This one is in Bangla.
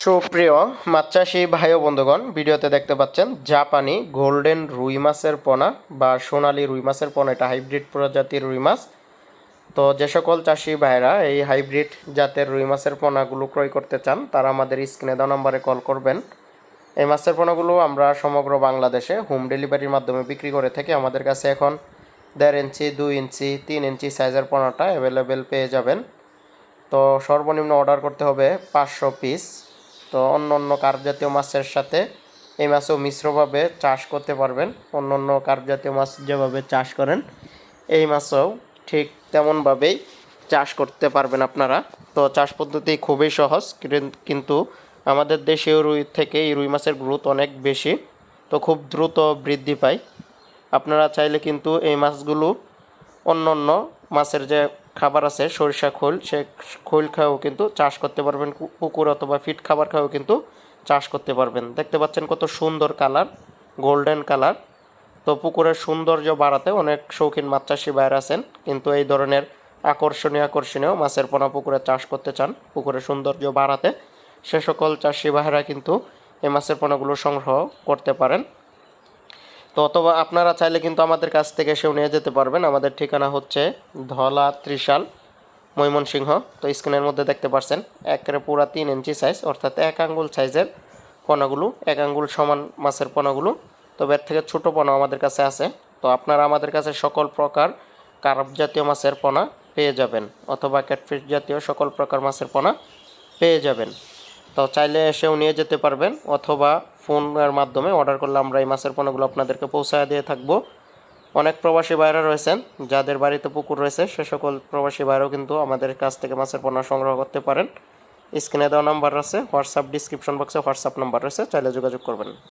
সুপ্রিয় মাছ চাষি ভাই ও বন্ধুগণ, ভিডিওতে দেখতে পাচ্ছেন জাপানি গোল্ডেন রুই মাছের পোনা বা সোনালী রুই মাছের পোনা। এটা হাইব্রিড প্রজাতির রুই মাছ। তো যে সকল চাষি ভাইরা এই হাইব্রিড জাতের রুই মাছের পোনাগুলো ক্রয় করতে চান, তারা আমাদের স্ক্রিনে দেওয়া নম্বরে কল করবেন। এই মাছের পোনাগুলো আমরা সমগ্র বাংলাদেশে হোম ডেলিভারির মাধ্যমে বিক্রি করে থাকি। আমাদের কাছে এখন 1.5 ইঞ্চি, 2 ইঞ্চি, 3 ইঞ্চি সাইজের পোনাটা অ্যাভেলেবেল পেয়ে যাবেন। তো সর্বনিম্ন অর্ডার করতে হবে 500 পিস। তো অন্য কার্প জাতীয় মাছের সাথে এই মাছও মিশ্রভাবে চাষ করতে পারবেন। অন্য কার্প জাতীয় মাছ যেভাবে চাষ করেন, এই মাছও ঠিক তেমনভাবেই চাষ করতে পারবেন আপনারা। তো চাষ পদ্ধতি খুবই সহজ, কিন্তু আমাদের দেশীয় রুই থেকে এই রুই মাছের গ্রোথ অনেক বেশি, তো খুব দ্রুত বৃদ্ধি পায়। আপনারা চাইলে কিন্তু এই মাছগুলো অন্য মাছের যে খাবার আছে সরিষা খোল, সে খোল খাওয়াও কিন্তু চাষ করতে পারবেন। পুকুর অথবা ফিট খাবার খাওয়াও কিন্তু চাষ করতে পারবেন। দেখতে পাচ্ছেন কত সুন্দর কালার, গোল্ডেন কালার। তো পুকুরের সৌন্দর্য বাড়াতে অনেক শৌখিন মাছ চাষি ভাইরা আছেন, কিন্তু এই ধরনের আকর্ষণীয় মাছের পোনা পুকুরে চাষ করতে চান পুকুরের সৌন্দর্য বাড়াতে, সে সকল চাষি ভাইরা কিন্তু এই মাছের পোনাগুলো সংগ্রহ করতে পারেন। তো অথবা আপনারা চাইলে কিন্তু আমাদের কাছ থেকে এসেও নিয়ে যেতে পারবেন। আমাদের ঠিকানা হচ্ছে ধলা ত্রিশাল, ময়মনসিংহ। তো স্ক্রিনের মধ্যে দেখতে পাচ্ছেন একেবারে পুরা 3 ইঞ্চি সাইজ, অর্থাৎ 1 আঙ্গুল সাইজের পোনাগুলো, 1 আঙ্গুল সমান মাছের পোনাগুলো। তবে এর থেকে ছোটো পোনা আমাদের কাছে আছে। তো আপনারা আমাদের কাছে সকল প্রকার কার্প জাতীয় মাছের পোনা পেয়ে যাবেন, অথবা ক্যাটফিশ জাতীয় সকল প্রকার মাছের পোনা পেয়ে যাবেন। তো চাইলে এসেও নিয়ে যেতে পারবেন, অথবা ফোনের মাধ্যমে অর্ডার করলে আমরা এই মাছের পোনাগুলো আপনাদেরকে পৌঁছায় দিয়ে থাকবো। অনেক প্রবাসী ভাইরা রয়েছেন যাদের বাড়িতে পুকুর রয়েছে, সে সকল প্রবাসী ভাইরাও কিন্তু আমাদের কাছ থেকে মাছের পোনা সংগ্রহ করতে পারেন। স্ক্রিনে দেওয়া নাম্বার আছে, হোয়াটসঅ্যাপ ডিসক্রিপশন বক্সে হোয়াটসঅ্যাপ নাম্বার রয়েছে, চাইলে যোগাযোগ করবেন।